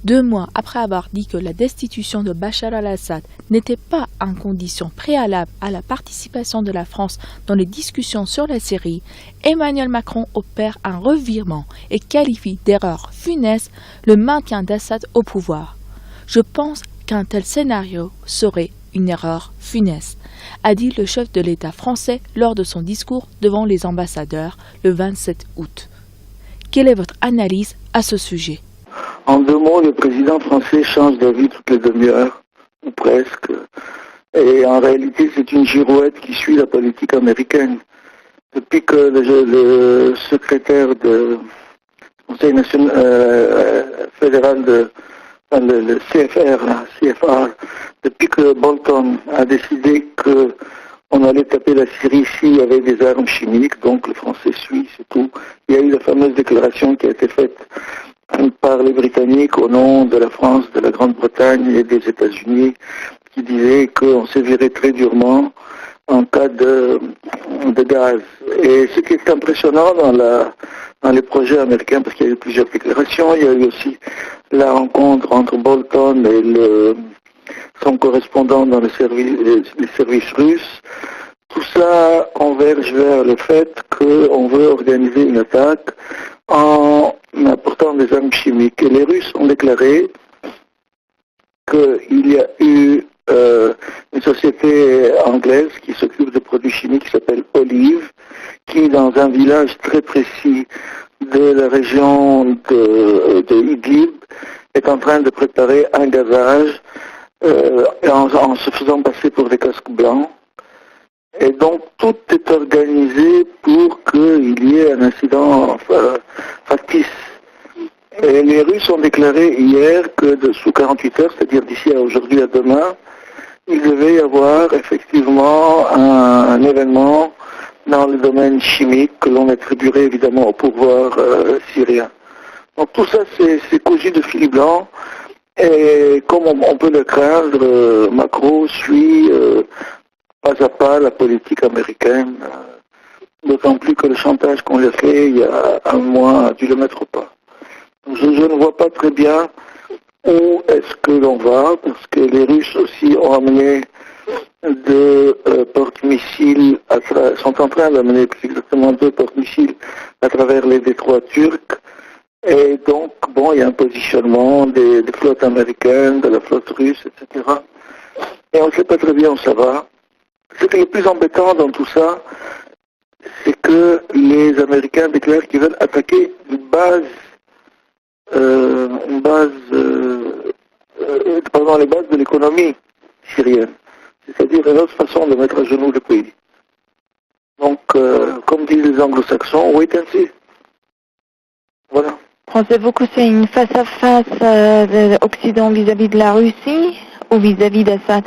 2 mois après avoir dit que la destitution de Bachar al-Assad n'était pas une condition préalable à la participation de la France dans les discussions sur la Syrie, Emmanuel Macron opère un revirement et qualifie d'erreur funeste le maintien d'Assad au pouvoir. Je pense qu'un tel scénario serait une erreur funeste, a dit le chef de l'État français lors de son discours devant les ambassadeurs le 27 août. Quelle est votre analyse à ce sujet? En 2 mots, le président français change d'avis toutes les demi-heures, ou presque. Et en réalité, c'est une girouette qui suit la politique américaine. Depuis que le secrétaire du Conseil national fédéral le CFR, depuis que Bolton a décidé qu'on allait taper la Syrie s'il y avait des armes chimiques, donc le français suit, c'est tout. Il y a eu la fameuse déclaration qui a été faite par les Britanniques au nom de la France, de la Grande-Bretagne et des États-Unis, qui disait qu'on sévirait très durement en cas de gaz. Et ce qui est impressionnant dans les projets américains, parce qu'il y a eu plusieurs déclarations, il y a eu aussi la rencontre entre Bolton et son correspondant dans les services russes. Tout ça converge vers le fait qu'on veut organiser une attaque en apportant des armes chimiques. Et les Russes ont déclaré qu'il y a eu une société anglaise qui s'occupe de produits chimiques qui s'appelle Olive, qui dans un village très précis de la région de Idlib est en train de préparer un gazage en se faisant passer pour des casques blancs. Et donc tout est organisé pour qu'il y ait un incident factice. Et les Russes ont déclaré hier que sous 48 heures, c'est-à-dire d'ici à aujourd'hui à demain, il devait y avoir effectivement un événement dans le domaine chimique que l'on attribuerait évidemment au pouvoir syrien. Donc tout ça c'est cousu de fil blanc et comme on peut le craindre, Macron suit pas à pas la politique américaine, d'autant plus que le chantage qu'on lui a fait il y a 1 mois a dû le mettre au pas. Je ne vois pas très bien où est-ce que l'on va, parce que les Russes aussi ont amené deux porte-missiles, sont en train d'amener plus exactement 2 porte-missiles à travers les détroits turcs. Et donc, bon, il y a un positionnement des flottes américaines, de la flotte russe, etc. Et on ne sait pas très bien où ça va. Ce qui est le plus embêtant dans tout ça, c'est que les Américains déclarent qu'ils veulent attaquer les bases de l'économie syrienne. C'est-à-dire une autre façon de mettre à genoux le pays. Donc, comme disent les anglo-saxons, wait and see. Voilà. Pensez-vous que c'est une face-à-face de l'Occident vis-à-vis de la Russie ou vis-à-vis d'Assad?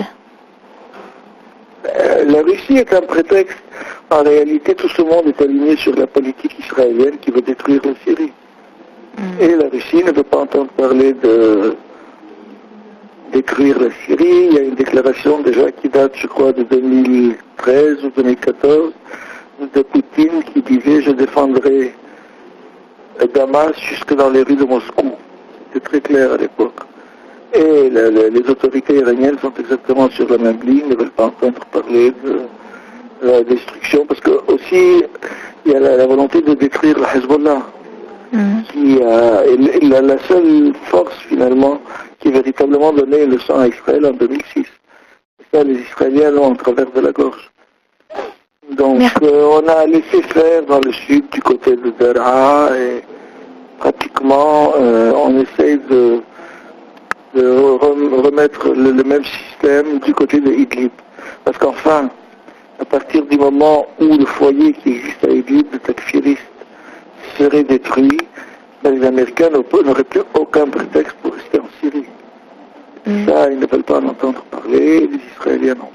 La Russie est un prétexte. En réalité, tout ce monde est aligné sur la politique israélienne qui veut détruire la Syrie. Et la Russie ne veut pas entendre parler de détruire la Syrie. Il y a une déclaration déjà qui date, je crois, de 2013 ou 2014 de Poutine qui disait « Je défendrai Damas jusque dans les rues de Moscou ». C'était très clair à l'époque. Et les autorités iraniennes sont exactement sur la même ligne, ne veulent pas entendre parler de la destruction, parce que aussi il y a la volonté de détruire le Hezbollah, qui est la seule force finalement qui véritablement donnait une leçon à Israël en 2006. Et ça, les Israéliens l'ont en travers de la gorge. Donc on a laissé faire dans le sud, du côté de Daraa, et pratiquement on essaye de remettre le même système du côté de Idlib. Parce qu'enfin, à partir du moment où le foyer qui existe à Idlib de takfiristes serait détruit, les Américains n'auraient plus aucun prétexte pour rester en Syrie. Ça, ils ne veulent pas en entendre parler, les Israéliens non